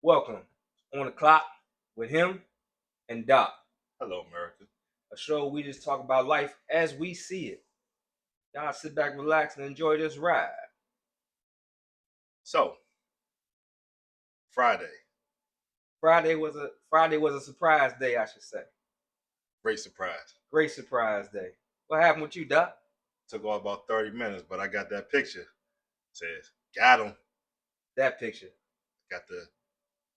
Welcome on the clock with him and Doc. Hello, America. A show we just talk about life as we see it. Y'all sit back, relax, and enjoy this ride. So, Friday, Friday was a surprise day, I should say. great surprise. Great surprise day. What happened with you, Doc? Took all about 30 minutes, but I got that picture. Says, got him. That picture. Got the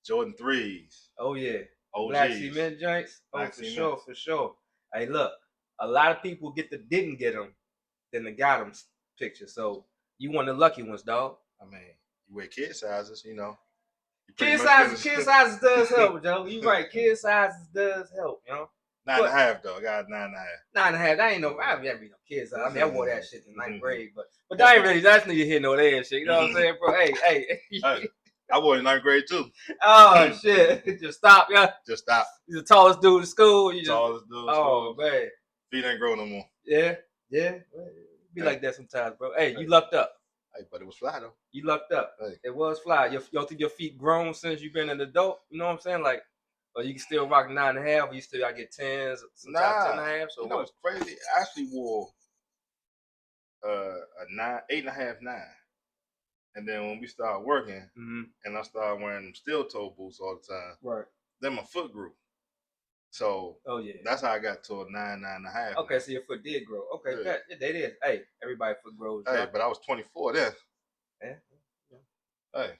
Jordan 3s. Oh yeah. OGs. Black cement joints. Black for cement. sure. Hey, look, a lot of people didn't get them, than the got them picture. So you one of the lucky ones, dog. I mean, you wear kid sizes, you know. Kid sizes does help, Joe. You right. Kid sizes does help, you know. 9.5 though. I got 9.5. 9.5. That ain't no. I haven't no kid size. I mean, I wore that shit in ninth grade, but that ain't really. That's neither here nor there, shit. You know what I'm saying, bro? Hey. I wore it in ninth grade too. Oh shit! Just stop, yeah. Just stop. You're the tallest dude in school. Tallest dude. Oh man. Feet ain't grow no more. Yeah. Be like that sometimes, bro. Hey, you lucked up. Hey, but it was fly though. You lucked up. Hey. It was fly. Your feet grown since you've been an adult. You know what I'm saying? Like, or you can still rock 9.5. Or you still gotta get 10s, sometimes 10.5. So you know what's crazy? I actually wore a 8.5, 9. And then when we started working, and I started wearing them steel toe boots all the time, right? Then my foot grew. So that's how I got to a 9.5. Okay, so your foot did grow. Okay, yeah. They did. Hey, everybody's foot grows. Hey, but I was 24 then. Yeah. Hey,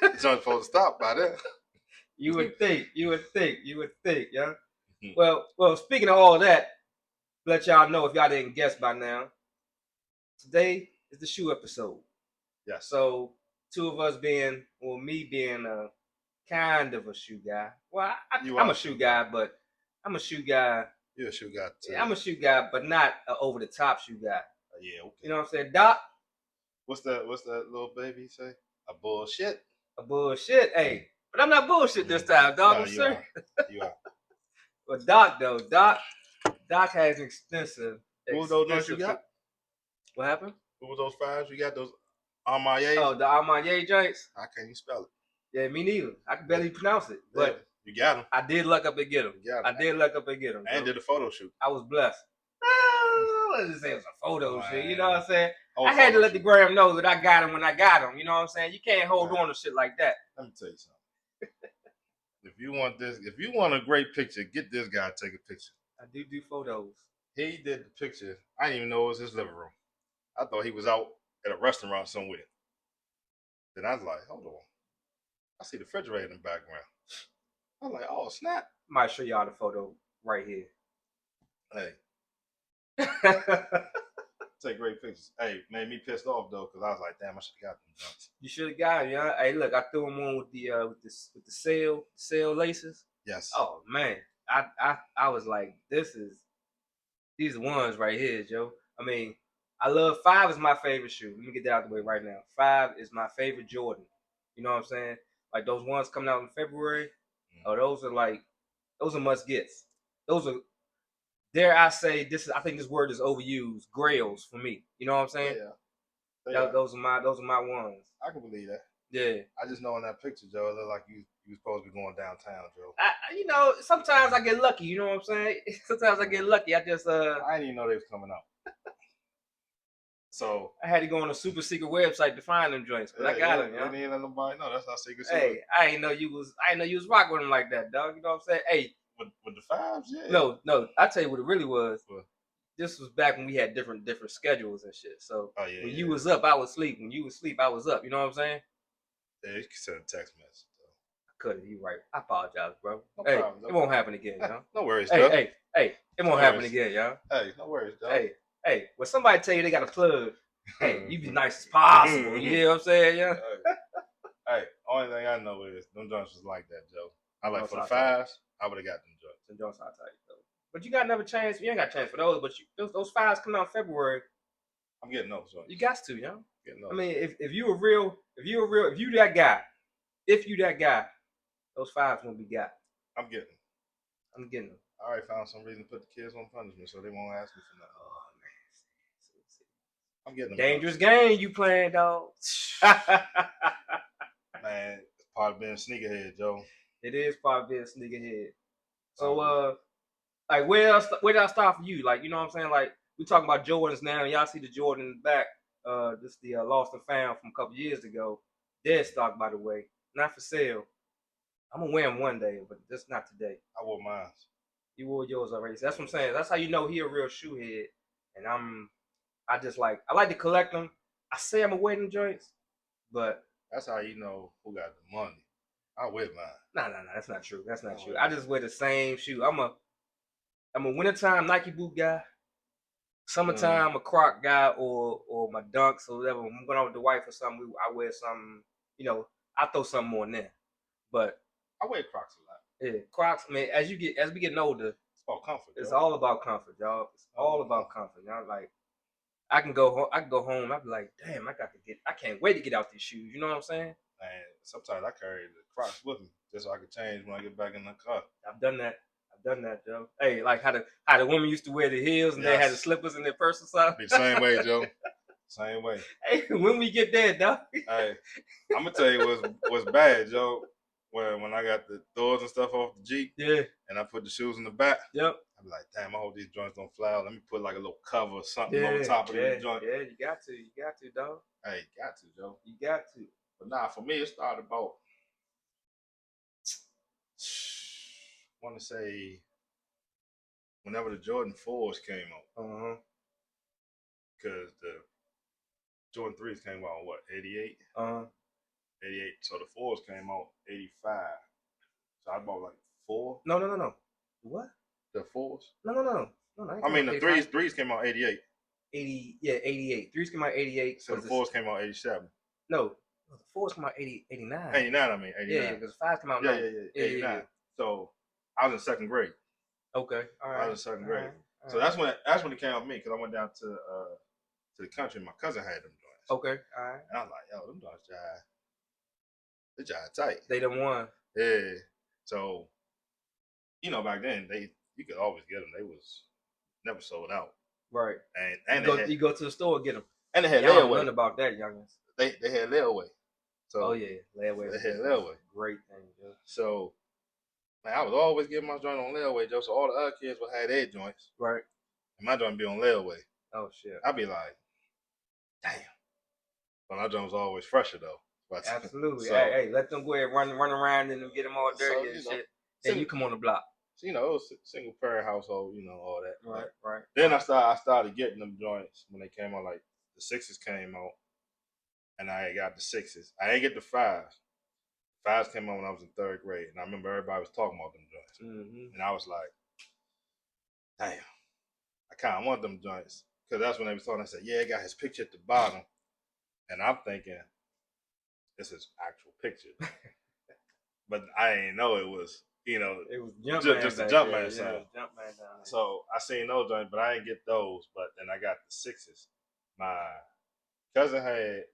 it's not supposed to stop by then. You would think, yeah. Well, speaking of all that, let y'all know if y'all didn't guess by now, today is the shoe episode. Yeah. So two of us me being a kind of a shoe guy. Well, I'm a shoe guy, but I'm a shoe guy. You're a shoe guy too. Yeah, I'm a shoe guy, but not an over the top shoe guy. Yeah. Okay. You know what I'm saying, Doc? What's that little baby say? A bullshit. A bullshit. Hey, but I'm not bullshit this time, dog. No, I'm serious. You are. But Doc has extensive. What was those ones you got? What happened? What were those 5s you got? Those Armaniers? Oh, the Armanier joints? I can't even spell it. Yeah, me neither. I can barely pronounce it. But you got them. I did luck up and get them. I did luck up and get them. And did a photo shoot. I was blessed. Let's just say it was a photo shoot. You know what I'm saying? I had to let the gram know that I got them when I got them. You know what I'm saying? You can't hold on to shit like that. Let me tell you something. If you want a great picture, get this guy to take a picture. I do photos. He did the picture. I didn't even know it was his living room. I thought he was out at a restaurant somewhere. Then I was like, hold on. I see the refrigerator in the background. I was like, oh, snap. I might show y'all the photo right here. Hey. Take great pictures. Hey, made me pissed off though, because I was like, damn, I should have got them jumps. You should have got them, yeah. Hey, look, I threw them on with the sail laces. Yes. Oh man, I was like, these ones right here, Joe. I mean, I love 5 is my favorite shoe. Let me get that out of the way right now. 5 is my favorite Jordan. You know what I'm saying? Like those ones coming out in February. Oh, those are must gets. Those are, dare I say, I think this word is overused. Grails for me. You know what I'm saying? Yeah. Those are my ones. I can believe that. Yeah. I just know in that picture, Joe, it looked like you supposed to be going downtown, Joe. Sometimes I get lucky. You know what I'm saying? Sometimes I get lucky. I just I didn't even know they was coming out. So I had to go on a super secret website to find them joints, but I got them. I didn't let nobody know. That's not secret. Hey, I didn't know you was rocking with them like that, dog. You know what I'm saying? Hey, with the 5s, yeah. No. I tell you what it really was. What? This was back when we had different schedules and shit. So when you was up, I was asleep. When you was asleep, I was up. You know what I'm saying? Yeah, you can send a text message. I couldn't. You right. I apologize, bro. No problem. It won't happen again, y'all. No worries, Hey, it won't happen again, y'all. Hey, no worries, dog. Hey, when somebody tell you they got a plug, hey, you be nice as possible. You know what I'm saying, yeah? Hey, only thing I know is them joints was like that, Joe. I like for the 5s, I would have got them joints. Them joints are tight, though. But you got another chance. You ain't got a chance for those. But those 5s come out in February. I'm getting those joints. You got to, yo. Getting those. I mean, if you that guy, those 5s gonna be got. I'm getting them. I already found some reason to put the kids on punishment so they won't ask me for nothing. Oh man, I'm getting them. Dangerous game you playing, dog. Man, Part of being sneakerhead, Joe. It is part of being a sneakerhead. So Oh. like where did I start for you? Like, you know what I'm saying? Like, we talking about Jordans now, and y'all see the Jordan in the back. This the lost and found from a couple years ago. Dead stock, by the way, not for sale. I'm gonna wear them one day, but just not today. I wore mine. You wore yours already. So that's what I'm saying. That's how you know he a real shoe head. And I like to collect them. I say I'm a wear them joints, but That's how you know who got the money. I wear mine. nah, that's not true. That's not true. I just wear the same shoe. I'm a wintertime Nike boot guy. Summertime, I'm a Croc guy or my Dunks or whatever. When I'm going out with the wife or something, I wear something, you know, I throw something more in there. But I wear Crocs a lot. yeah, Crocs, man, as we getting older, it's about comfort. It's yo. all about comfort, y'all. It's all about comfort. Y'all, like, I can go home. I'd be like, damn, I can't wait to get out these shoes. You know what I'm saying? And sometimes I carry the Crocs with me just so I can change when I get back in the car. I've done that, Joe. Hey, like how the women used to wear the heels and they had the slippers in their purse or something. Be the same way, Joe. Same way. Hey, when we get there, dog. Hey, I'm gonna tell you what's bad, Joe. When I got the doors and stuff off the Jeep, Yeah, and I put the shoes in the back, yep. I'm like, damn, I hope these joints don't fly out. Let me put like a little cover or something Yeah, over top of the joint. Yeah, you got to, dog. Hey, got to, Joe. You got to. But nah, for me, it started about, I want to say, whenever the Jordan 4s came out. Because the Jordan 3s came out in what, 88? 88. So the 4s came out 85. So I bought like 4. No. What? The 4s? No. I mean, the 3s came out 88. 88. 3s came out 88. So the 4s came out 87. No, the 4s came out 89. 89, I mean, 89. Yeah, because the 5s came out 89. Yeah. So I was in second grade. Okay, all right. I was in second grade. All so that's when it came out with me, because I went down to the country and my cousin had them joints. Okay, all right. And I was like, yo, them joints they jive tight. They done won. Yeah. So, back then you could always get them. They was never sold out. Right. And you go to the store and get them. And they had layaway. layaway. Nothing about that, youngins. They had layaway. So oh yeah, layaway. They had layaway. Great thing, Joe. So, man, I was always getting my joint on layaway, Joe. So all the other kids would have their joints. Right. And my joint be on layaway. Oh shit. I'd be like, damn. But my joint was always fresher though. But, absolutely. So, hey, let them go ahead run around and get them all dirty and shit. Then you come on the block. So, it was a single parent household, all that. Right. Then I started getting them joints when they came out. Like the 6s came out, and I got the 6s. I didn't get the 5s. 5s came out when I was in third grade, and I remember everybody was talking about them joints. Mm-hmm. And I was like, damn, I kind of want them joints, because that's when they was talking. I said, yeah, it got his picture at the bottom, and I'm thinking, this is actual picture. But I didn't know it was, it was just a Jumpman sign. So I seen those joints, but I didn't get those. But then I got the 6s. My cousin had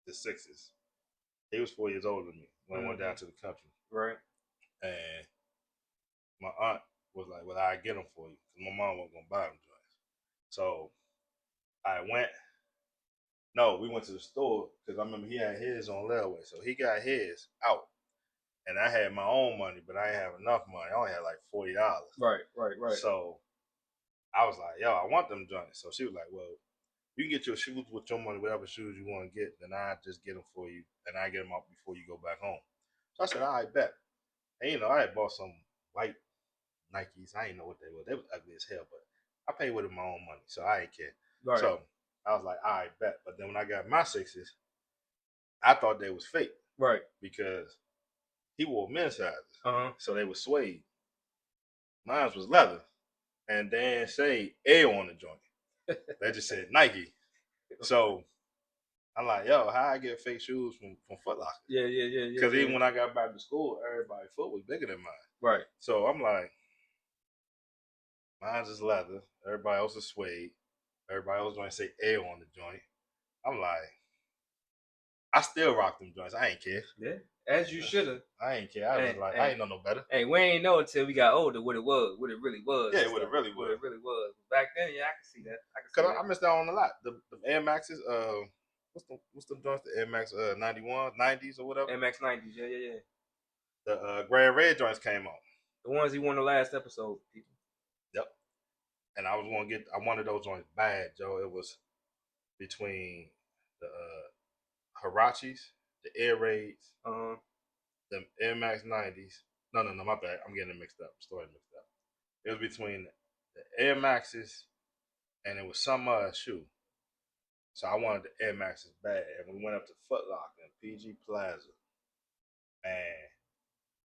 the 6s. He was 4 years older than me when I went down to the country. Right. And my aunt was like, well, I get them for you, because my mom wasn't going to buy them joints. So we went to the store, because I remember he had his on layaway. So he got his out. And I had my own money, but I didn't have enough money. I only had like $40. Right. So I was like, yo, I want them joints. So she was like, well, you can get your shoes with your money, whatever shoes you want to get, then I just get them for you, and I get them out before you go back home. So I said, all right, bet. And I had bought some white Nikes. I didn't know what they were. They was ugly as hell, but I paid with my own money, so I didn't care. Right. So I was like, all right, bet. But then when I got my 6s, I thought they was fake. Right. Because he wore men's sizes. So they were suede. Mine was leather. And they didn't say Air on the joint. They just said Nike. So I'm like, yo, how I get fake shoes from Foot Locker? Yeah. Because even when I got back to school, everybody's foot was bigger than mine. Right. So I'm like, mine's is leather. Everybody else is suede. Everybody else joint say Air on the joint. I'm like, I still rock them joints. I ain't care. Yeah. As you should have. I ain't care. I was like, I ain't know no better. Hey, we ain't know until we got older what it really was. Yeah, what it really was. Back then, yeah, I can see that. Cause I missed out on a lot. The Air Maxes, what's the joints? The Air Max 91, 90s or whatever. MX 90s, yeah. The Grand Red joints came out. The ones he won the last episode, people. Yep. And I wanted those joints bad, Joe. It was between the Hirachis, the Air Raids, the Air Max 90s. No, my bad. I'm getting it mixed up. Story mixed up. It was between the Air Maxes and it was some shoe. So I wanted the Air Maxes bad. And we went up to Foot Locker and PG Plaza. And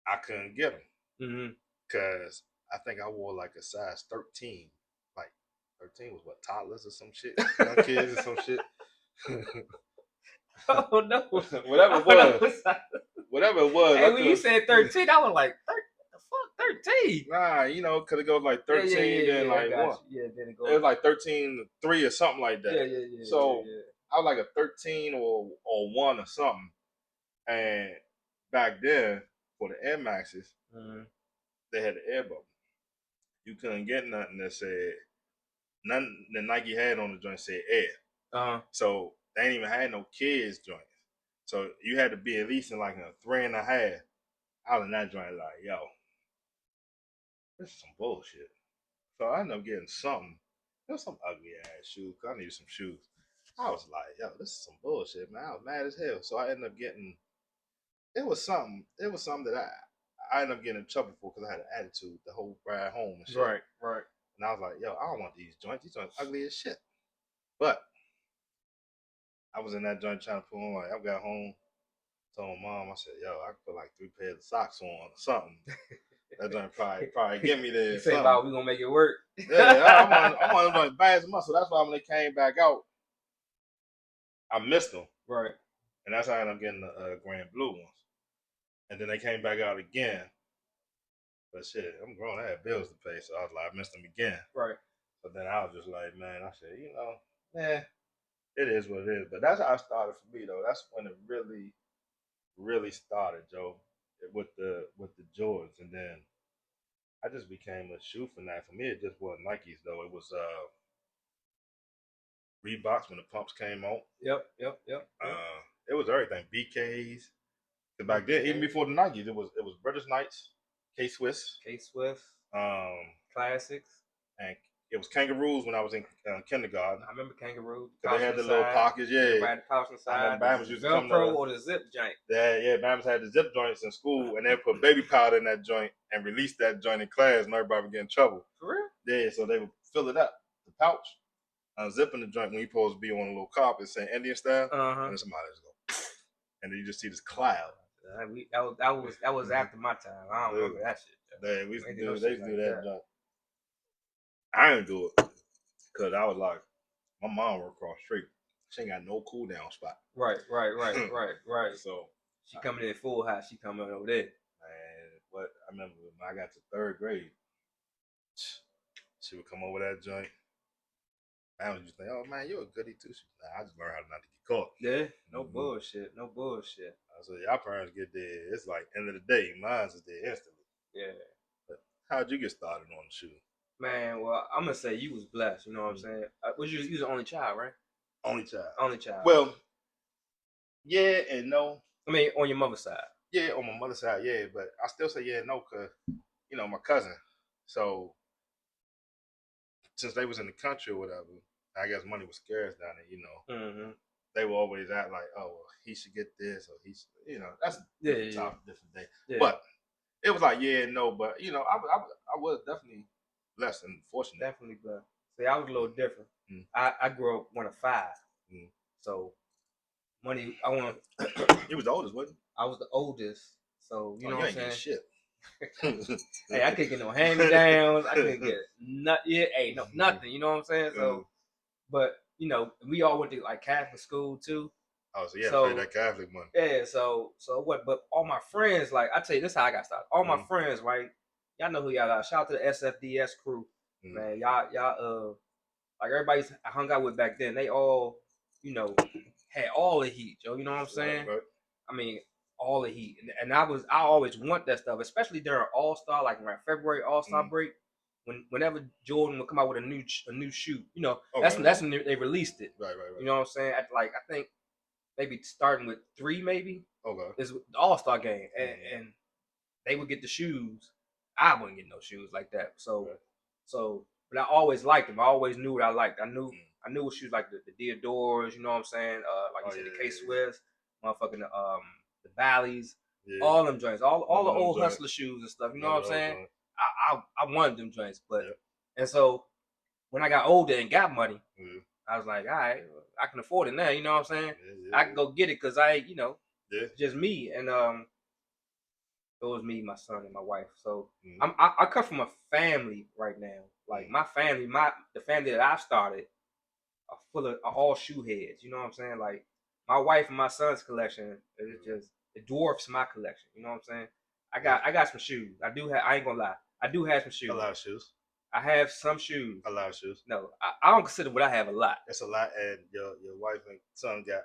I couldn't get them. Because I think I wore like a size 13. Like 13 was what, toddlers or some shit? Young kids or some shit. Oh no. Whatever it was. Hey, when you said 13, I was like, the fuck 13? Nah, because it goes like 13, then like 1. Yeah, then it goes. It was like 13, 3 or something like that. Yeah. So I was like a 13 or 1 or something. And back then, for the Air Maxes, they had the air bubble. You couldn't get nothing that said, nothing that Nike had on the joint said air. So they ain't even had no kids joints. So you had to be at least in like a 3.5. I was in that joint like, yo, this is some bullshit. So I ended up getting something. It was some ugly ass shoes. I needed some shoes. I was like, yo, this is some bullshit, man. I was mad as hell. So I ended up getting, it was something that I ended up getting in trouble for because I had an attitude the whole ride home and shit. Right. And I was like, yo, I don't want these joints. These joints ugly as shit. But I was in that joint trying to put on, like, I got home, told my mom, I said, yo, I could put like 3 pairs of socks on or something. That joint probably get me there. You say about we gonna make it work. Yeah, I'm on them bad as muscle. That's why when they came back out, I missed them. Right. And that's how I ended up getting the Grand Blue ones. And then they came back out again. But shit, I'm grown. I had bills to pay, so I was like, I missed them again. Right. But then I was just like, man, I said, it is what it is. But that's how it started for me, though. That's when it really, really started, Joe, with the Jordans. And then I just became a shoe fanatic. For me, it just wasn't Nikes, though. It was Reeboks when the pumps came out. Yep. It was everything. BKs. Back then, even before the Nikes, it was British Knights, K-Swiss, Classics, and it was Kangaroos when I was in kindergarten. I remember Kangaroos. They had the little pockets, yeah. Everybody had the pouch inside. Bama's used to come Velcro or the zip joint. Yeah. Bama's had the zip joints in school, and they put baby powder in that joint and release that joint in class, and everybody would get in trouble. For real? Yeah, so they would fill it up, the pouch, unzipping the joint when you're supposed to be on a little carpet saying Indian style, and then somebody just go, and then you just see this cloud. That was after my time. I don't remember that shit. Yeah, we used to do that joint. I didn't do it because I was like, my mom worked across the street. She ain't got no cool down spot. Right. So she coming in full high. She coming over there. Man, what I remember when I got to 3rd grade, she would come over that joint. I was just like, oh man, you're a goodie too. I just learned how not to get caught. Yeah, no bullshit. I said, y'all parents get there. It's like end of the day. Mine's is there instantly. Yeah. But how'd you get started on the shoe? Man, well, I'm gonna say you was blessed. You know what I'm saying? Was you the only child, right? Only child. Only child. Well, yeah and no. I mean, on your mother's side. Yeah, on my mother's side, yeah. But I still say yeah and no because, my cousin. So, since they was in the country or whatever, I guess money was scarce down there, They will always act like, oh, well, he should get this or he should, that's a different day. Yeah. But it was like, yeah and no. But, I was definitely blessed and fortunate. Definitely blessed. See, I was a little different. I grew up one of 5. So, money, You was the oldest, wasn't you? I was the oldest. So, you know what I'm saying? Shit. Hey, I couldn't get no hand-me-downs. I couldn't get nothing. You know what I'm saying? So, but, we all went to, like, Catholic school, too. Oh, so you had to pay that Catholic money. Yeah, so what? But all my friends, like, I tell you, this is how I got started. All my friends, right? Y'all know who y'all are. Shout out to the SFDS crew. Man, y'all, like, everybody I hung out with back then, they all, had all the heat, Joe. You know what I'm saying? Right. I mean, all the heat. And I always want that stuff, especially during All-Star, like around February All-Star break. Whenever Jordan would come out with a new shoe, that's when they released it. Right. You know what I'm saying? I think maybe starting with 3, maybe. Okay. It's the All-Star game, and they would get the shoes. I wouldn't get no shoes like that. But I always liked them. I always knew what I liked. I knew what shoes like the Diodors, you know what I'm saying? Like you said, the K-Swiss, motherfucking the Valleys, all them joints, all the old Hustler shoes and stuff. You know what I'm saying? I wanted them joints, but and so when I got older and got money, I was like, all right, I can afford it now. You know what I'm saying? I can go get it because just me and it was me, my son, and my wife. So I come from a family right now. Like my family, the family that I started are full of are all shoe heads. You know what I'm saying? Like my wife and my son's collection it dwarfs my collection. You know what I'm saying? I got some shoes. I ain't gonna lie. I do have some shoes. A lot of shoes. I have some shoes. A lot of shoes. No, I don't consider what I have a lot. That's a lot, and your wife and son got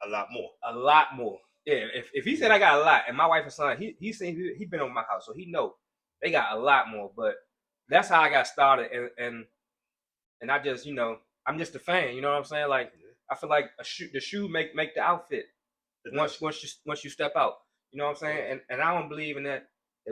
a lot more. A lot more. Yeah, if he said I got a lot, and my wife and son, he been over my house, so he know they got a lot more. But that's how I got started, and I just I'm just a fan. You know what I'm saying? Like I feel like the shoe make the outfit once you step out. You know what I'm saying? And I don't believe in that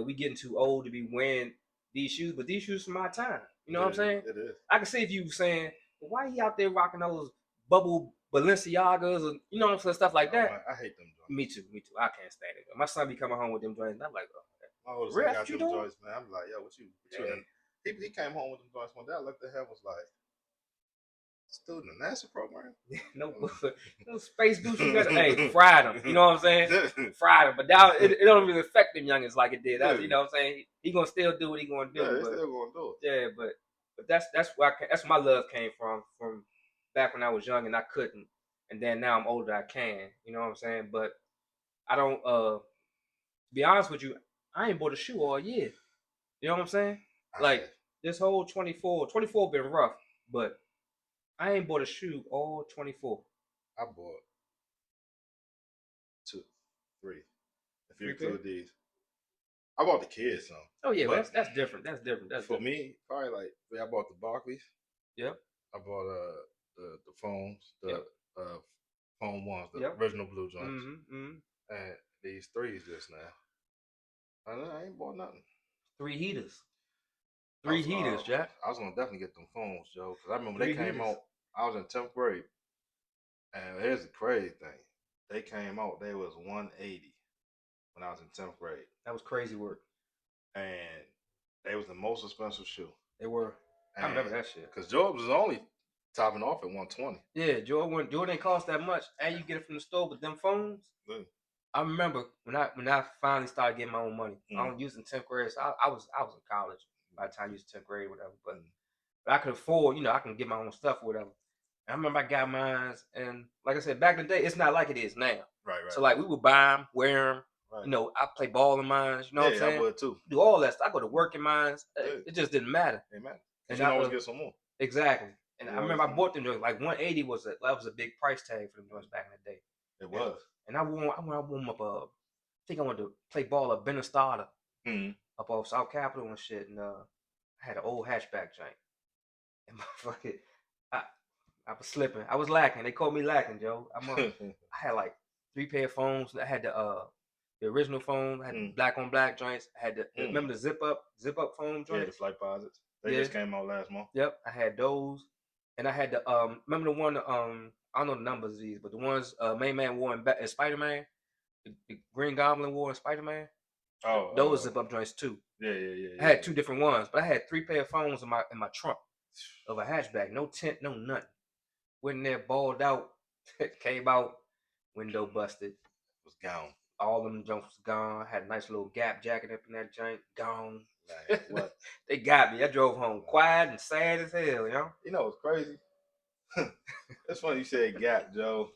we getting too old to be wearing these shoes, but these shoes from my time. You know what I'm saying? It is. I can see if you saying, well, why he out there rocking those bubble Balenciagas and you know what I'm saying, stuff like that. Man, I hate them joints. Me too. I can't stand it. My son be coming home with them joints, and I'm like, my oldest son got them joints, man. I'm like, yo, what you doing? He came home with them joints one day. I looked at him, was like, student in the NASA program? no space boots. You got hey, fried them. You know what I'm saying? Fried them. But now it don't really affect them youngins like it did. You know what I'm saying? He gonna still do what he gonna do. Yeah, he's still gonna do it. Yeah, but that's where that's where my love came from back when I was young and I couldn't, and then now I'm older I can. You know what I'm saying? But I don't. To be honest with you, I ain't bought a shoe all year. You know what I'm saying? Like this whole 24 been rough, but I ain't bought a shoe all 24. I bought 2, 3. If you include these. I bought the kids some. Oh yeah, but that's different. That's different. That's for me, probably like I bought the Barclays. Yep. I bought the foams, the foam ones, the original blue joints. And these 3s just now. I ain't bought nothing. 3 heaters. 3 heaters, Jack. I was gonna definitely get them phones, Joe, because I remember they came out. I was in 10th grade, and here's the crazy thing: they came out. They was 180 when I was in 10th grade. That was crazy work. And they was the most expensive shoe. They were. I remember that shit. Because Jordan was only topping off at 120. Yeah, Jordan didn't cost that much, and you get it from the store. But them phones. Yeah. I remember when I finally started getting my own money. I was using 10th grade. So I was in college by the time I used 10th grade, or whatever. But I could afford, I can get my own stuff or whatever. And I remember I got mine, and like I said, back in the day, it's not like it is now. Right. So like we would buy them, wear them. Right. I play ball in mine. You know what I'm saying? I would too. Do all that stuff. I go to work in mine. It just didn't matter. It mattered. And you always get some more. Exactly. And I remember I bought them like 180 was a big price tag for them joints back in the day. It was. And I warm up. I think I wanted to play ball at Benestata up off South Capitol and shit. And I had an old hatchback joint. And I was slipping. I was lacking. They called me lacking, Joe. I had like 3 pair of phones. I had the original phone. I had black on black joints. I had remember the zip up phone joints? Yeah, the flight posits. They just came out last month. Yep, I had those. And I had the remember the one I don't know the numbers of these, but the ones Main Man wore in Spider-Man, the Green Goblin wore in Spider-Man. Oh, those zip up joints too. Yeah. I had 2 different ones, but I had 3 pair of phones in my trunk of a hatchback. No tent, no nothing. Went in there, balled out, came out, window busted. Was gone. All them jumps was gone. Had a nice little Gap jacket up in that joint. Gone. Man, what? They got me. I drove home quiet and sad as hell, You know what's crazy? It's funny you said Gap, Joe.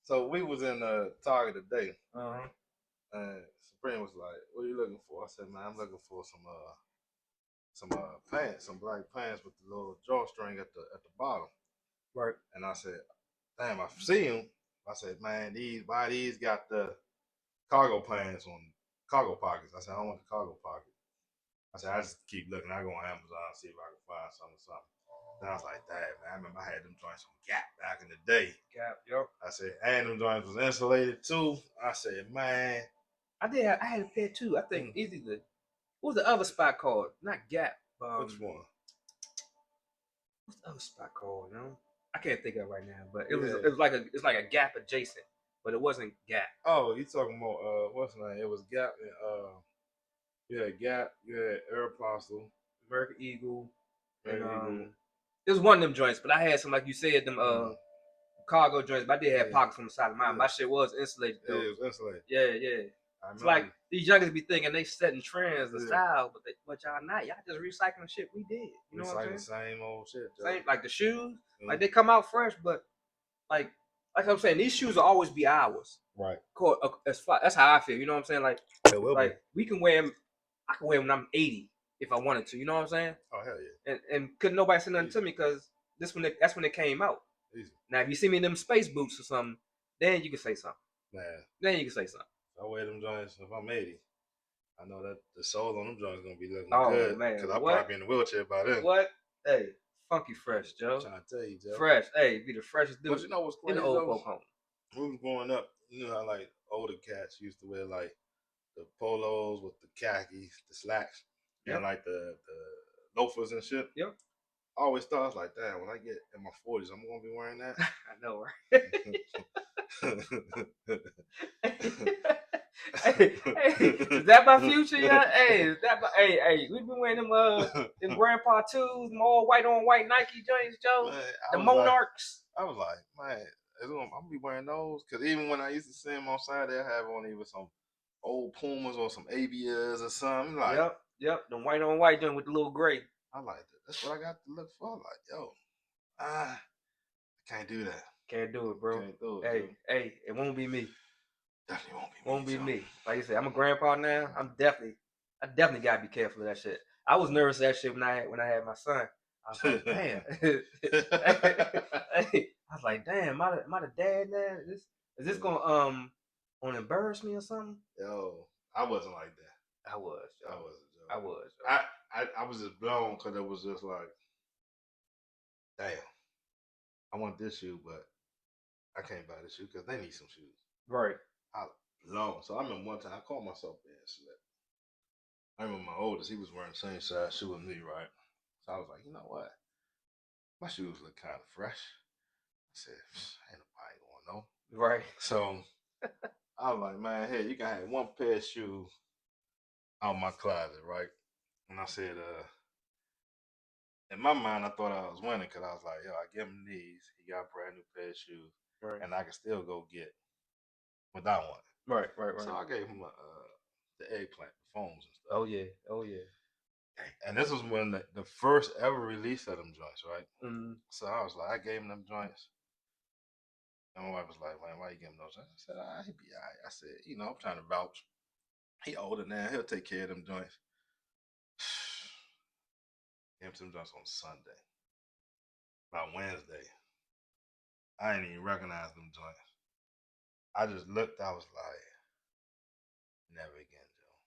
So we was in Target today. And Supreme was like, "What are you looking for?" I said, "Man, I'm looking for some pants, some black pants with the little drawstring at the bottom." Right. And I said, "Damn, I see them." I said, "Man, why these got the cargo pants on cargo pockets?" I said, "I don't want the cargo pocket." I said, "I just keep looking. I go on Amazon, see if I can find something." And I was like, damn, man, I remember I had them joints on Gap back in the day. Gap, yo. I said, and them joints was insulated too. I said, man. I had a pair too. I think easy the what was the other spot called? Not Gap. Which one? What's the other spot called? You know? I can't think of it right now, but it was like a Gap adjacent, but it wasn't Gap. Oh, you talking about what's the name? It was Gap and you had Gap, you had Aeropostale, American Eagle, and Eagle. it was one of them joints, but I had some like you said them cargo joints, but I did have pockets on the side of mine. My shit was insulated though. Yeah, it was insulated. Yeah. It's like these youngers be thinking they setting trends and style, but y'all not. Y'all just recycling shit we did. You know what I'm saying? Same old shit. Same like the shoes, like they come out fresh, but like I'm saying, these shoes will always be ours. Right. That's how I feel. You know what I'm saying? Like, we can wear them. I can wear them when I'm 80 if I wanted to. You know what I'm saying? Oh hell yeah. And couldn't nobody say nothing to me because that's when it came out. Easy. Now if you see me in them space boots or something, then you can say something. Man. Then you can say something. If I wear them joints if I'm 80, I know that the soul on them joints gonna be looking good. Man, because I'll probably be in the wheelchair by then. What? Hey, funky fresh, Joe. I'm trying to tell you, Joe. Fresh. Hey, be the freshest dude. But you know what's crazy? In the old folk home. When we was growing up, you know how like older cats used to wear like the polos with the khakis, the slacks, and like the loafers and shit. Yep. I always thought I was like, damn, when I get in my 40s, I'm gonna be wearing that. I know, right? hey, is that my future? Yeah. Hey, is that my, hey, we've been wearing them grandpa twos, them all white on white Nike joints, Joe. Man, the Monarchs. I was like, man, I'm gonna be wearing those because even when I used to see them outside, they'll have on even some old Pumas or some Avias or something. Like, yep, the white on white joint with the little gray. I like that. That's what I got to look for. Like, yo, I can't do that. Can't do it, bro. Can't do it. Hey, it won't be me. Definitely won't be me. Like you said, I'm a grandpa now. I definitely gotta be careful of that shit. I was nervous of that shit when I had my son. I was like, damn. I was like, damn, am I the dad now? Is this gonna embarrass me or something? Yo, I wasn't like that. I was. Joe. I wasn't. Joe. I was. I was just blown because it was just like, damn, I want this shoe, but I can't buy this shoe because they need some shoes. Right. So I remember one time I called myself being slick. I remember my oldest, he was wearing the same size shoe as me, right? So I was like, you know what? My shoes look kind of fresh. I said, ain't nobody gonna know. Right. So I was like, man, hey, you can have one pair of shoes out my closet, right? And I said, in my mind, I thought I was winning because I was like, yo, I give him these. He got a brand new pair of shoes. Right. And I can still go get without one. Right. So I gave him the eggplant, the foams and stuff. Oh yeah. And this was when the first ever release of them joints, right? Mm-hmm. So I was like, I gave him them joints. And my wife was like, man, why you give him those joints? I said, he'd be all right. I said, I'm trying to vouch. He older now. He'll take care of them joints. Gave him some joints on Sunday. By Wednesday, I didn't even recognize them joints. I just looked, I was like, never again, Joe.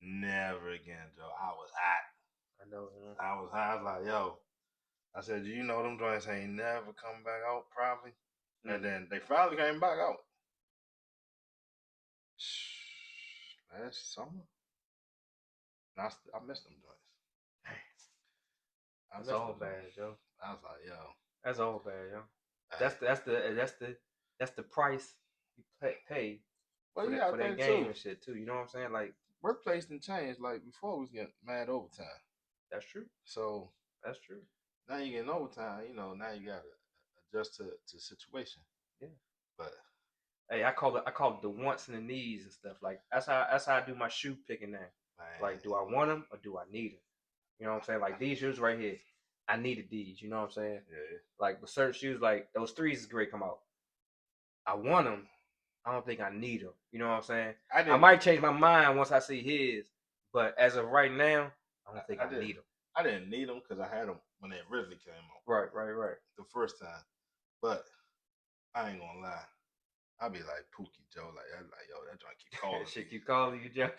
Never again, Joe. I was hot. I know. Man. I was hot. I was like, yo. I said, you know them joints ain't never come back out, probably. Mm-hmm. And then they finally came back out. Last summer. And I missed them joints. That's all bad, Joe. I was like, yo. That's all bad, yo. That's the price you pay for that game and shit too. You know what I'm saying? Like workplace didn't change. Like before, we was getting mad overtime. That's true. So that's true. Now you getting overtime. Now you gotta adjust to the situation. Yeah. But hey, I call it the wants and the needs and stuff. Like that's how I do my shoe picking now. Man. Like, do I want them or do I need them? You know what I'm saying? Like these shoes right here, I needed these. You know what I'm saying? Yeah. Like with certain shoes, like those threes is great come out. I want them. I don't think I need them. You know what I'm saying? I might change my mind once I see his, but as of right now, I don't think I need them. I didn't need them because I had them when they originally came out. Right. The first time, but I ain't gonna lie. I be like Pookie Joe, like yo, that joint keep calling. Shit keep calling you, Joe.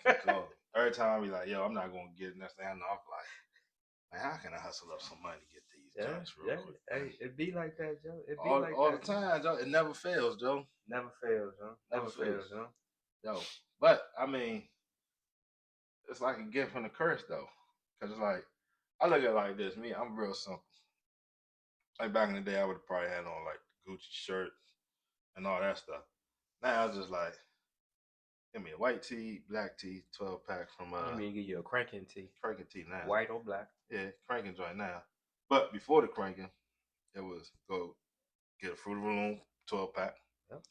Every time I be like, yo, I'm not gonna get it. Next thing I know, I'm like, man, how can I hustle up some money to get these these joints real quick. Hey, Man. it be like that, Joe. It be All the time, Joe. It never fails, Joe. Never fails, Joe. Never fails, Joe. Yo, but I mean, it's like a gift from the curse though, because it's like I look at it like this. Me, I'm real simple. Like back in the day, I would have probably had on like the Gucci shirt and all that stuff. Now it's just like, give me a white tee, black tee, 12-pack from You mean give you a cranking tee? Cranking tee now. White or black? Yeah, cranking joint now. But before the cranking, it was go get a Fruit of the Loom 12-pack. Yep.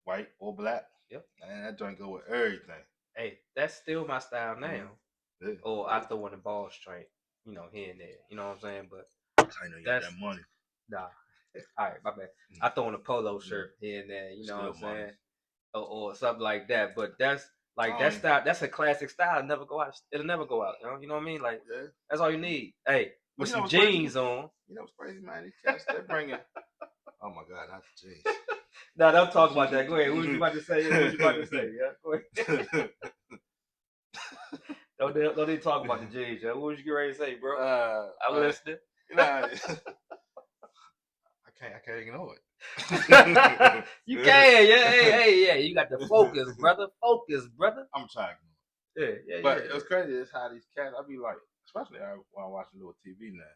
White or black. Yep. And that joint go with everything. Hey, that's still my style now. Mm-hmm. Yeah. Or I throw in the ball straight, you know, here and there. You know what I'm saying? But I know you got that money. Nah. All right, my bad. I throw in a polo shirt here and there, you know what I'm saying? Or something like that. But that's like that style, that's a classic style. It'll never go out. It'll never go out. You know what I mean? Like that's all you need. Hey, with some jeans on. You know what's crazy, man? These cats, they're bringing. Oh my God, not the jeans. No, don't talk about that. Go ahead. What was you about to say? Yeah, go ahead. Don't even talk about the jeans. What was you getting ready to say, bro? I'm listening. You know, I can't ignore it. You can, yeah, hey, you got to focus, brother. Focus, brother. I'm trying. Yeah. But it's crazy. It's how these cats. I be like, especially when I'm watching little TV now.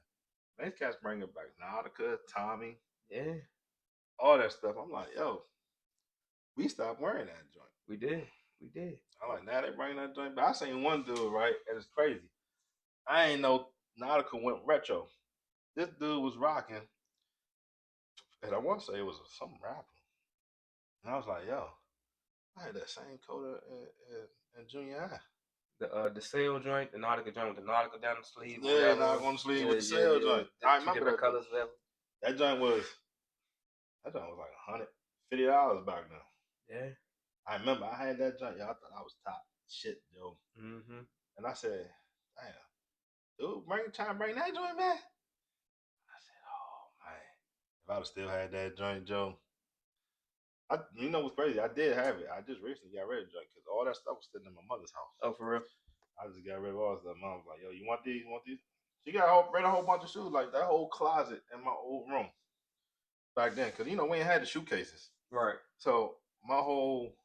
These cats bring it back. Nautica, Tommy, all that stuff. I'm like, yo, we stopped wearing that joint. We did. I'm like, now they bring that joint. But I seen one dude, right? And it's crazy. I ain't know Nautica went retro. This dude was rocking. And I want to say it was some rapper. And I was like, yo, I had that same coat in junior high. The sail joint, the Nautica joint with the Nautica down the sleeve. Yeah, Nautica on the sleeve with the sail joint. I remember that colors. That joint was like $150 back then. Yeah. I remember I had that joint. Y'all thought I was top shit, Joe. Mm-hmm. And I said, damn, dude, trying to bring that joint back. I said, oh man, if I'd have still had that joint, Joe. You know what's crazy? I did have it. I just recently got rid of the joint because all that stuff was sitting in my mother's house. Oh, for real? I just got rid of all that stuff. Mom was like, yo, you want these? You want these? She got a whole bunch of shoes, like that whole closet in my old room back then. Because, you know, we ain't had the shoe cases. Right. So my whole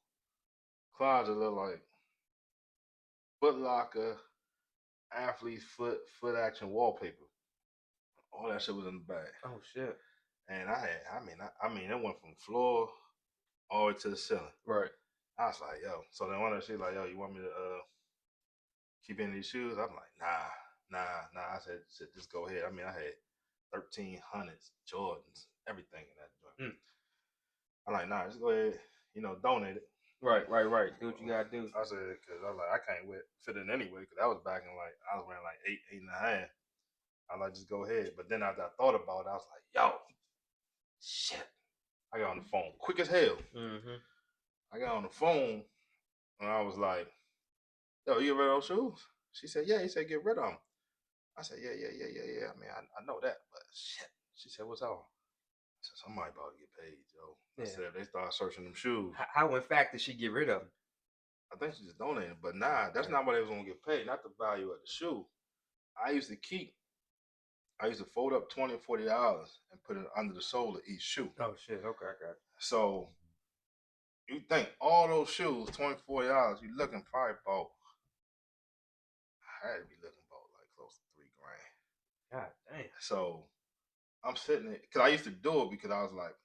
closet looked like Foot Locker, Athlete's Foot Action wallpaper. All that shit was in the bag. Oh, shit. And I mean, it went from floor all the way to the ceiling. Right. I was like, yo. So then one day she's like, yo, you want me to keep in these shoes? I'm like, nah. I said, just go ahead. I mean, I had 1300s, Jordans, everything in that joint. I'm like, nah, just go ahead, donate it. Right. Do what you gotta do. I said, because I was like, I can't fit in anyway, because I was back in I was wearing like 8.5. I was like, just go ahead. But then after I thought about it, I was like, yo, shit. I got on the phone quick as hell. Mm-hmm. I got on the phone and I was like, yo, you get rid of those shoes? She said, yeah. He said, get rid of them. I said, yeah. I mean, I know that, but shit. She said, what's up? I said, somebody about to get paid, Joe. I said, they started searching them shoes. How in fact did she get rid of them? I think she just donated, but nah, that's not what they was gonna get paid. Not the value of the shoe. I used to fold up $20 and $40 and put it under the sole of each shoe. Oh shit! Okay, I got it. So you think all those shoes, $20, $40, you looking probably about. I had to be looking about like close to $3,000. God damn. So I'm sitting there because I used to do it because I was like,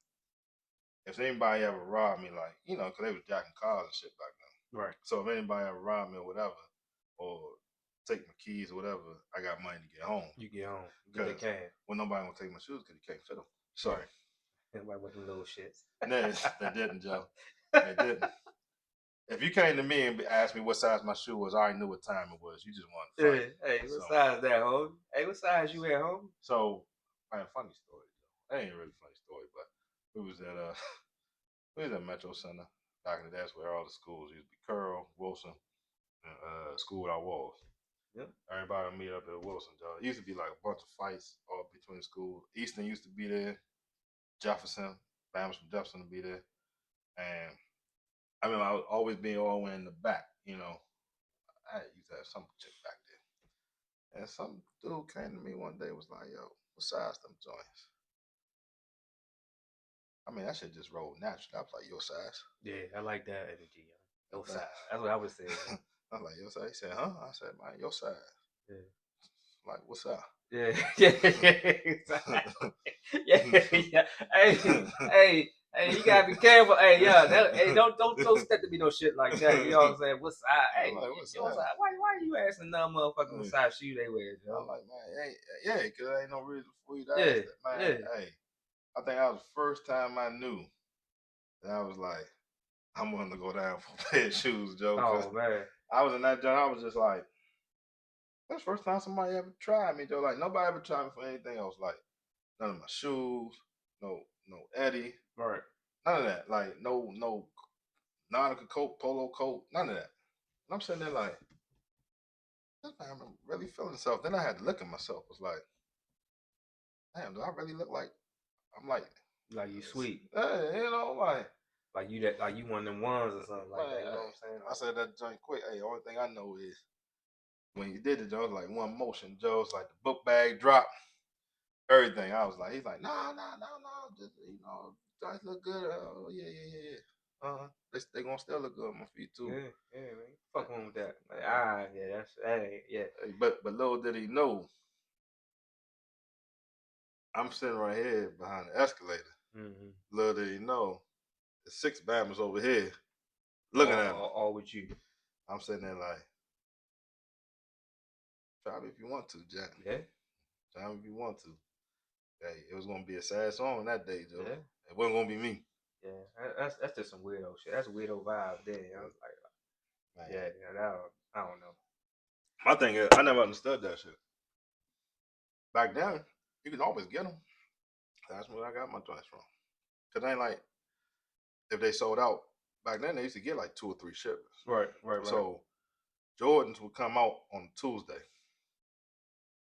if anybody ever robbed me, like because they was jacking cars and shit back then. Right. So if anybody ever robbed me or whatever, or take my keys or whatever, I got money to get home. You get home. Get the cash. Well, nobody gonna take my shoes because you can't fit them. Sorry. Everybody with the little shits. No, they didn't, Joe. They didn't. If you came to me and asked me what size my shoe was, I already knew what time it was. You just wanted to fight. Hey, what size that, homie? Hey, what size you at, homie? So, I have a funny story, Joe. That ain't a really funny story, but we was at Metro Center back in the day. That's where all the schools used to be. Curl, Wilson, and School Without Walls. Yep. Everybody would meet up at Wilson, Joe. It used to be like a bunch of fights all between schools. Easton used to be there. Jefferson, families from Jefferson would be there. And I remember I was always being all the way in the back, I used to have some chick back there. And some dude came to me one day was like, yo, what size them joints? I mean, that shit just rolled naturally. I was like, your size. Yeah, I like that energy. Yo Okay. size. That's what I would say. I was like, your size. He said, huh? I said, man, your size. Yeah. Like, what's up? Yeah, yeah, yeah. Hey, you gotta be careful. Hey, hey, don't step to me no shit like that. You know what I'm saying? What's hey, like, what's yo, up? why are you asking them motherfucking what size shoe they wear, Joe? I'm like, man, yeah, because there ain't no reason for you to ask that, man. Yeah. Hey, I think that was the first time I knew that I was like, I'm willing to go down for a pair of shoes, Joe. Oh man, I was in that joint. I was just like, that's the first time somebody ever tried me, Joe. Like nobody ever tried me for anything else. Like none of my shoes, no Eddie, right. none of that. Like no Nautica coat, polo coat, none of that. And I'm sitting there like, this man really feeling himself. Then I had to look at myself. I was like, damn, do I really look like? I'm like you sweet. You know, like you one of them ones or something like that. You know what I'm saying? I said that joint quick. Hey, only thing I know is when you did it, Joe, it was like one motion. Joe, was like the book bag drop, everything. I was like, he's like, no, just joints look good. Oh yeah. They gonna still look good on my feet too. Yeah, man. Fuck on with that. Like, yeah, that ain't, yeah. Hey, but little did he know, I'm sitting right here behind the escalator. Mm-hmm. Little did he know, the 6 Bammers over here looking at him. All with you. I'm sitting there like, try me if you want to, Jack. Yeah. Try me if you want to. Hey, it was gonna be a sad song that day, Joe. Yeah. It wasn't gonna be me. Yeah, that's just some weirdo shit. That's a weirdo vibe there. I was like, man. I don't know. My thing is, I never understood that shit. Back then, you could always get them. That's where I got my joints from. Cause it ain't like if they sold out back then, they used to get like 2 or 3 shipments. Right. So Jordans would come out on Tuesday.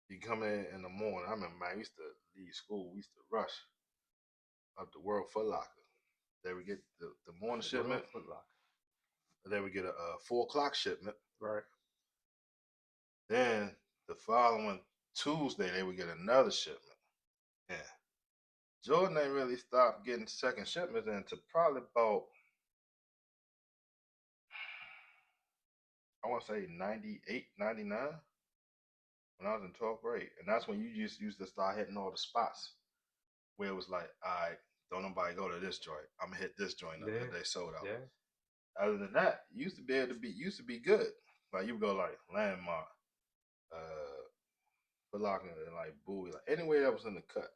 You come in the morning. I remember, man, we used to leave school. We used to rush up to World Foot Locker. They would get the morning shipment. Foot Locker. They would get a 4 o'clock shipment. Right. Then the following Tuesday, they would get another shipment. Yeah. Jordan ain't really stopped getting second shipments until probably about, I want to say 98, 99, when I was in 12th grade. And that's when you just used to start hitting all the spots where it was like, all right, don't nobody go to this joint. I'm going to hit this joint up that they sold out. Yeah. Other than that, you used to be good. Like you would go like Landmark, Foot Locker, and like Bowie, like anywhere that was in the cut,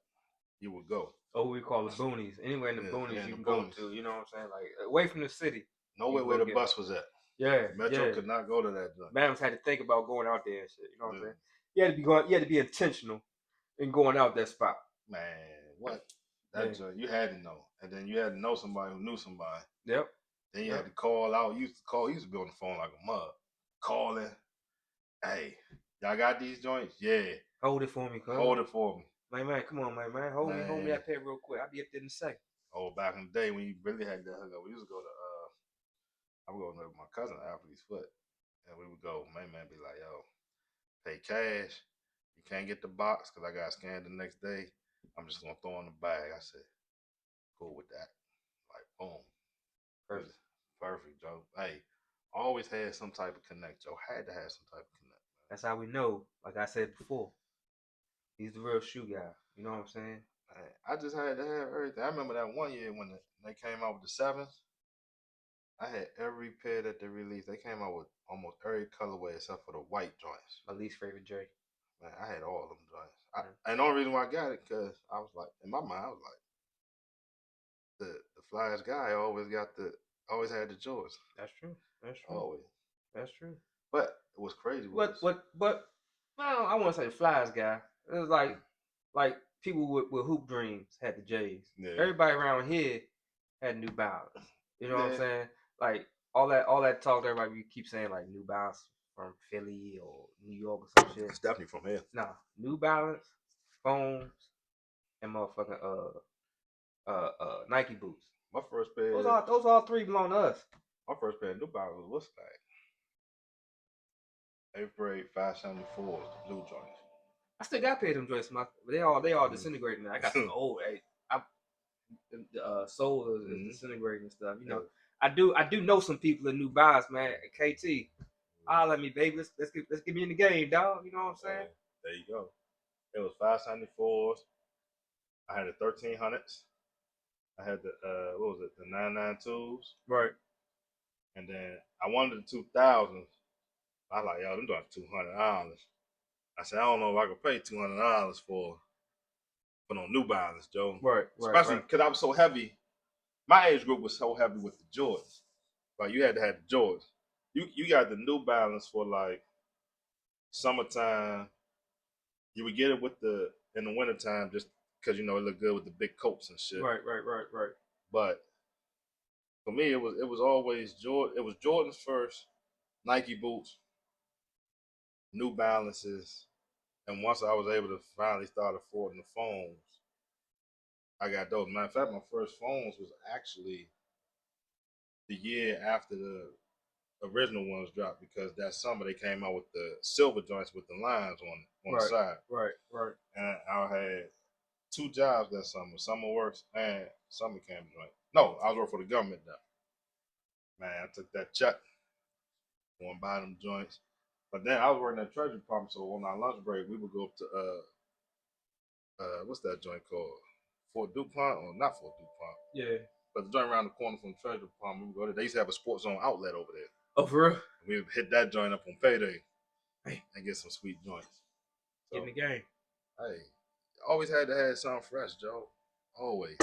you would go. Oh, we call it boonies. Anywhere in the boonies you can go to. You know what I'm saying? Like away from the city. Nowhere where the bus was at. Yeah. Metro could not go to that joint. Mams had to think about going out there and shit. You know what I'm saying? You had to be intentional in going out that spot. Man, what? That joint, you had to know. And then you had to know somebody who knew somebody. Yep. Then you had to call out. You used to be on the phone like a mug. Calling. Hey, y'all got these joints? Yeah. Hold it for me, cuz. Hold it for me. Man, come on, man. Hold me that pair real quick. I'll be up there in a second. Oh, back in the day when you really had that hookup, we used to go to I would go with my cousin Athlete's Foot. And we would go, man be like, yo, pay cash. You can't get the box because I got scanned the next day. I'm just gonna throw in the bag. I said, cool with that. Like, boom. Perfect, Joe. Hey, always had some type of connect, Joe. Had to have some type of connect. That's how we know, like I said before. He's the real shoe guy. You know what I'm saying? I just had to have everything. I remember that one year when they came out with the 7s. I had every pair that they released. They came out with almost every colorway except for the white joints. My least favorite J. Man, I had all of them joints. And the only reason why I got it, because I was like, in my mind, I was like, the flyest guy always had the Jordans. That's true. Always. That's true. But it was crazy. But well, I want to say the flyest guy. It was like people with hoop dreams had the J's. Yeah. Everybody around here had New Balance. You know what I'm saying? Like all that talk, everybody keep saying like New Balance from Philly or New York or some shit. It's definitely from here. Nah, New Balance, Foams, and motherfucking Nike boots. My first pair. Those all 3 belong to us. My first pair of New Balance was what's that? 8th grade 574s, the blue joints. I still got paid them joints, but they all Mhm. disintegrating now. I got some old. The soul is Mhm. disintegrating and stuff. You Yeah. know, I do know some people in New Balance, man. KT, holla at me, baby. Let's get me in the game, dog. You know what I'm saying? There you go. It was 574s. I had the 1300s. I had the what was it? The 992s. Right. And then I wanted the 2000s. I was like, yo, them doing $200. I said, I don't know if I could pay $200 for no New Balance, Joe. Right. Especially because I was so heavy. My age group was so heavy with the Jordans. Like you had to have the Jordans. You got the New Balance for like summertime. You would get it with the in the wintertime just because it looked good with the big coats and shit. Right. But for me, it was always Jordan. It was Jordans first, Nike boots, New Balances, and once I was able to finally start affording the phones, I got those. Matter of fact, my first phones was actually the year after the original ones dropped because that summer they came out with the silver joints with the lines on the side. Right. And I had two jobs that summer, summer works and summer camp joint. No, I was working for the government now. Man, I took that check, going buy them joints. But then I was working at the Treasury Department, so on our lunch break we would go up to what's that joint called? Fort DuPont or not Fort DuPont? Yeah. But the joint around the corner from the Treasury Department, we would go there. They used to have a sports zone outlet over there. Oh, for real? We would hit that joint up on payday and get some sweet joints. So, get in the game. Hey, always had to have something fresh, Joe. Always.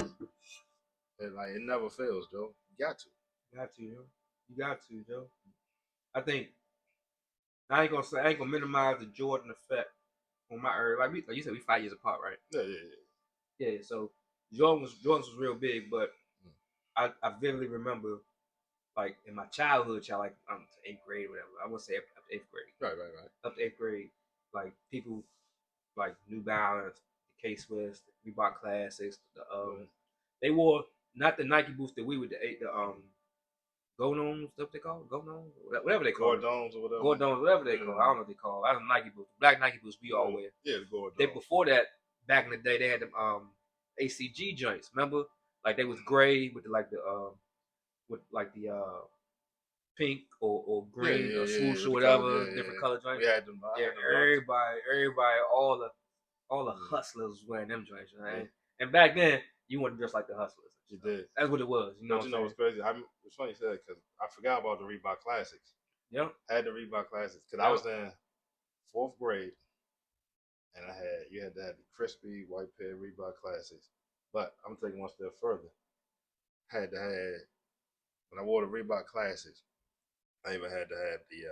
And like it never fails, Joe. You got to. You got to, Joe. I think I ain't gonna minimize the Jordan effect on my early. Like you said, we 5 years apart, right? Yeah. Yeah. So Jordans was real big, but I vividly remember like in my childhood, like to 8th grade, whatever. I would say up to 8th grade. Right. Up to 8th grade, like people like New Balance, the K-Swiss, the Reebok Classics, they wore not the Nike boots that we would the Gonoms, what they call it? Gonoms, whatever they call Gordones or whatever. Gordones, whatever they call it. I don't know what they call it. I don't Nike boots, black Nike boots we all wear. Yeah, the Gordones. They before that, back in the day, they had them ACG joints. Remember, like they was gray with the pink or green or swoosh or whatever, different color joints. We had them. Everybody, all the hustlers was wearing them joints, right? And back then, you wanted to dress like the hustlers. You did. That's what it was. You know what's crazy? It's funny you said that because I forgot about the Reebok Classics. Yep. I had the Reebok Classics because I was in 4th grade, and you had to have the crispy white pair Reebok Classics. But I'm taking one step further. I had to have when I wore the Reebok Classics. I even had to have the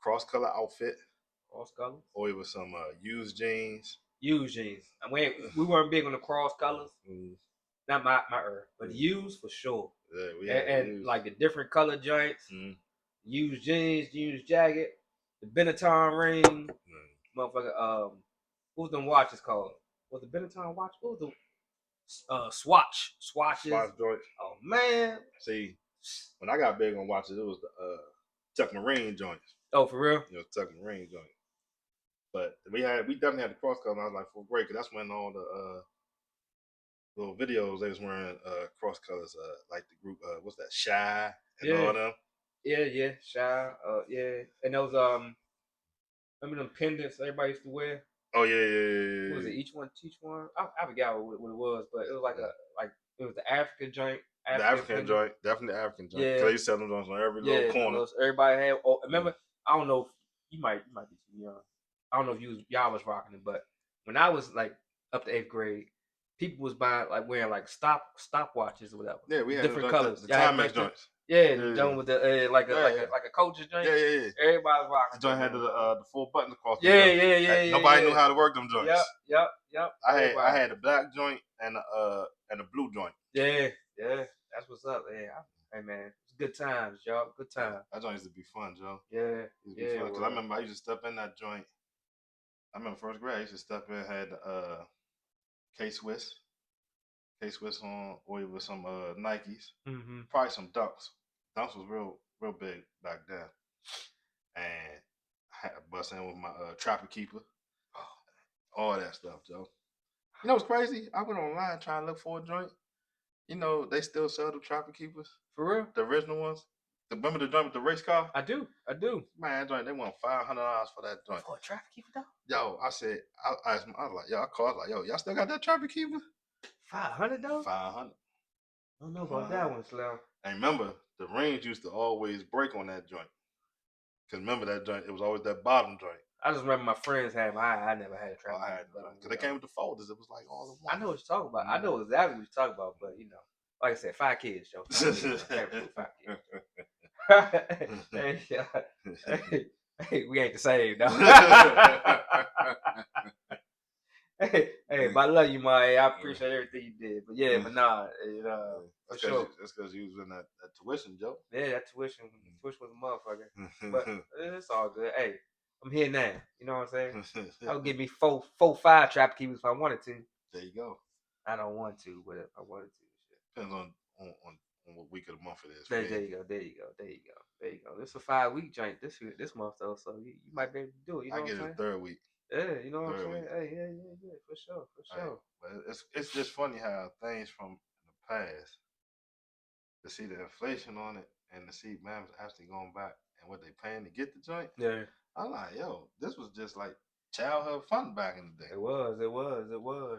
cross color outfit. Cross color. Or it was some used jeans. Used jeans. We weren't big on the cross colors. Not my but used for sure. Yeah, we had and like the different color joints, used jeans, used jacket, the Benetton ring, motherfucker. What was them watches called? Was the Benetton watch? What was the swatches? Swatch joints. Oh man! See, when I got big on watches, it was the Tuck Marine joints. Oh, for real? Tuck Marine joints. But we definitely had the cross color. And I was like 4th grade because that's when all the little videos they was wearing cross colors, like the group what's that, Shy and all them. Yeah, Shy. Yeah, and those remember them pendants everybody used to wear? Oh yeah. What was it? Each one teach one. I forgot what it was, but it was like it was the African joint. The African joint, definitely the African joint. Yeah, they used to sell them on every little corner. Everybody had. Oh, remember? I don't know. You might be too young. I don't know if y'all was rocking it, but when I was like up to 8th grade, people was buying wearing stopwatches or whatever. Yeah, we had different colors. The Timex joints. Yeah, done with the like a coach's joint. Yeah. Everybody was rocking. The joint had the 4 buttons across. Yeah. Nobody knew how to work them joints. Yep. I had a black joint and a blue joint. Yeah. That's what's up. Hey man, it's good times, y'all. Good times. That joint used to be fun, Joe. Yeah. Because I remember I used to step in that joint. I remember 1st grade. I used to step in, had K-Swiss on, or it was some Nikes. Probably some Dunks. Dunks was real big back then. And I had to bust in with my Trapper Keeper. all that stuff, Joe. You know what's crazy? I went online trying to look for a joint. You know, they still sell the Trapper Keepers, For real? the original ones. Remember the joint with the race car? I do. Man, that joint, they want $500 for that joint. For a traffic keeper though? Yo, I said, I was like, yo, I called, like, yo, y'all still got that Trapper Keeper? $500 though? 500. I don't know about that one, Slim. And remember, the range used to always break on that joint. Because remember that joint, it was always that bottom joint. I just remember my friends had them. I never had a traffic keeper. Because they came with the folders. It was like all in one. I know what you're talking about. I know exactly what you're talking about, but you know, like I said, 5 kids, Joe. 5 kids. Hey, we ain't the same, though. hey, but I love you, Ma. I appreciate everything you did. But yeah, but nah, that's for sure. That's because you was in that tuition, Joe. Yeah, that tuition was a motherfucker. But it's all good. Hey, I'm here now. You know what I'm saying? I'll give me 4, 5 trap keepers if I wanted to. There you go. I don't want to, but if I wanted to, depends on what week of the month it is. There you go. This is a 5-week joint this month though, so you might be able to do it. You know I what get I'm it saying? the third week. Yeah, you know what I'm saying? Week. Hey, yeah, for sure. Right. But it's just funny how things from the past, to see the inflation on it and to see man's actually going back and what they paying to get the joint. Yeah. I'm like, yo, this was just like childhood fun back in the day. It was,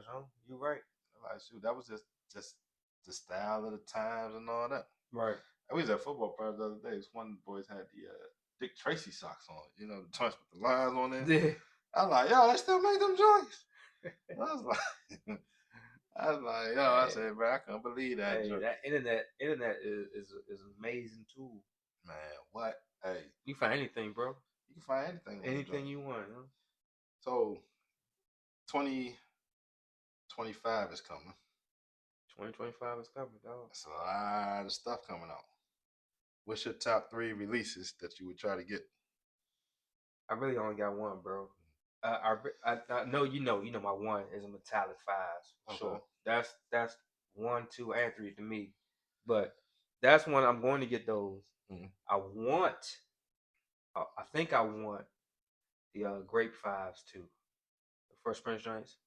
huh? You right. I'm like, shoot, that was just the style of the times and all that. Right. I was at football practice the other day. This one of the boys had the Dick Tracy socks on. You know, the joints with the lines on it. Yeah. I'm like, yo, they still make them joints. I was like, yo, I said, bro, I can't believe that. Hey, that internet is an amazing tool. Man, what? Hey, you find anything, bro. You can find anything. Anything you want. Huh? So, 2025 is coming. 2025 is coming, dog. That's a lot of stuff coming out. What's your top 3 releases that you would try to get? I really only got one, bro. I know you know my one is a Metallic 5s for sure. That's 1, 2, and 3 to me, but that's one I'm going to get those. Mm-hmm. I think I want the Grape 5s too, the Fresh Prince joints.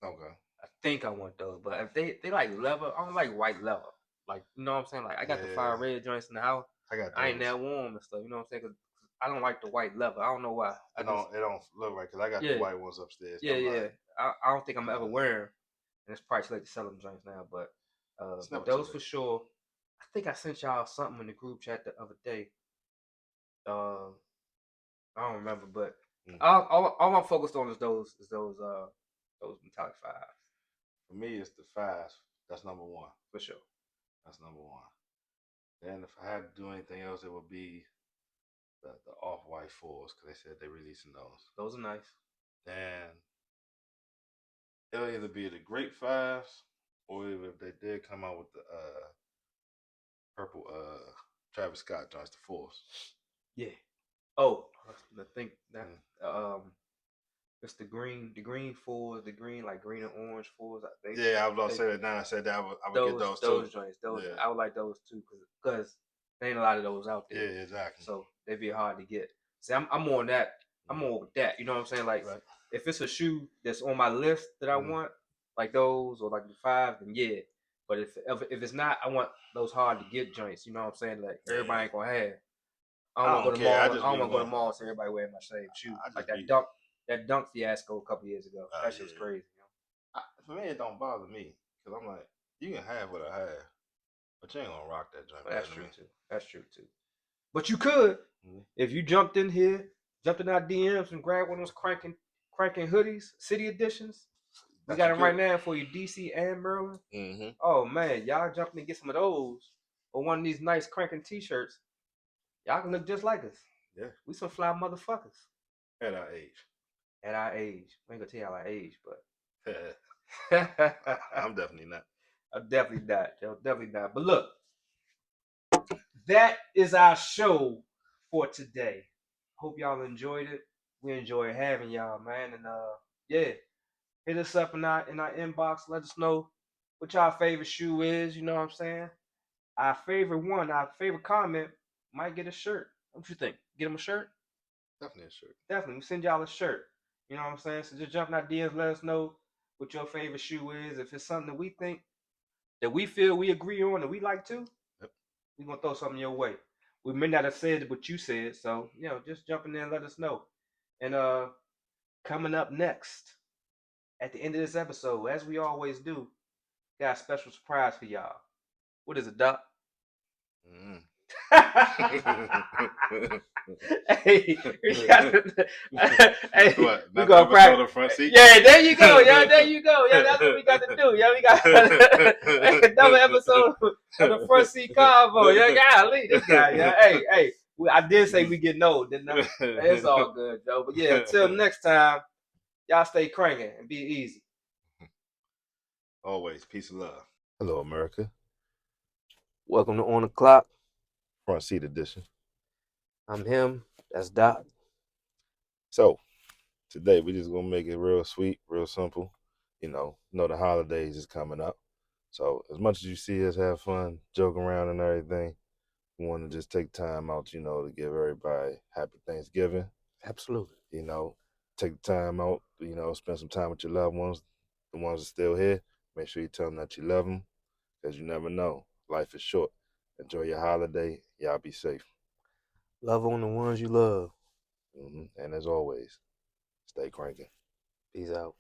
Okay. I think I want those, but if they like leather, I don't like white leather. Like, you know what I'm saying? Like, I got the fire red joints in the house. I ain't that warm and stuff. You know what I'm saying? Cause I don't like the white leather. I don't know why. It don't look right because I got the white ones upstairs. Yeah. I don't think I'm ever wearing. And it's probably too late to sell them joints now, but those for sure. I think I sent y'all something in the group chat the other day. I don't remember, but all I'm focused on is those Metallic 5s. For me, it's the 5s. That's number 1 for sure. That's number 1. Then if I had to do anything else, it would be the Off-White 4s because they said they're releasing those. Those are nice. Then it'll either be the Grape 5s or if they did come out with the purple Travis Scott joints, the 4s. Yeah. Oh, I think that it's the green 4s, the green like green and orange 4s. I was gonna say that now. I said that I would get those too. Those joints, I would like those too because there ain't a lot of those out there. Yeah, exactly. So they'd be hard to get. See, I'm more on that. I'm more with that. You know what I'm saying? Like, if it's a shoe that's on my list that I want, like those or like the 5, then yeah. But if it's not, I want those hard to get joints. You know what I'm saying? Like everybody ain't gonna have. I don't want to go to mall. I don't want to go to mall and see everybody wearing my same shoe. Like that dunk fiasco a couple years ago. That shit was crazy. For me, it don't bother me because I'm like, you can have what I have, but you ain't gonna rock that joint. That's true too. But you could if you jumped in our DMs and grabbed one of those cranking hoodies, city editions. We got them right now for you, DC and Maryland. Mm-hmm. Oh man, y'all jump in and get some of those or one of these nice cranking T-shirts. Y'all can look just like us. Yeah, we some fly motherfuckers. At our age. We ain't gonna tell y'all our age, but I'm definitely not. I'm definitely not, Joe. Definitely not. But look, that is our show for today. Hope y'all enjoyed it. We enjoy having y'all, man. And hit us up in our inbox. Let us know what y'all favorite shoe is. You know what I'm saying? Our favorite comment might get a shirt. What you think? Get them a shirt? Definitely a shirt. Definitely. We send y'all a shirt. You know what I'm saying? So just jump in our DMs, let us know what your favorite shoe is. If it's something that we think that we feel we agree on that we like too, Yep. we're gonna throw something your way. We may not have said what you said, so just jump in there and let us know. And coming up next at the end of this episode, as we always do, got a special surprise for y'all. What is it, Doc? Mm. Hey, hey, What? we Not the gonna episode practice. of Front Seat? Yeah, there you go. Yeah, there you go. Yeah, that's what we got to do. Yeah, we got another episode of the Front Seat Convo. Yeah, golly, this guy. Yeah, hey. I did say we getting old, didn't I? It's all good, Joe. But yeah, until next time, y'all stay cranking and be easy. Always. Peace and love. Hello, America. Welcome to On the Clock. Front Seat Edition. I'm him. That's Doc. So, today we just going to make it real sweet, real simple. You know the holidays is coming up. So, as much as you see us have fun, joke around and everything, we want to just take time out, to give everybody happy Thanksgiving. Absolutely. Take the time out, spend some time with your loved ones, the ones that are still here. Make sure you tell them that you love them, because you never know. Life is short. Enjoy your holiday. Y'all be safe. Love on the ones you love. And as always, stay cranking. Peace out.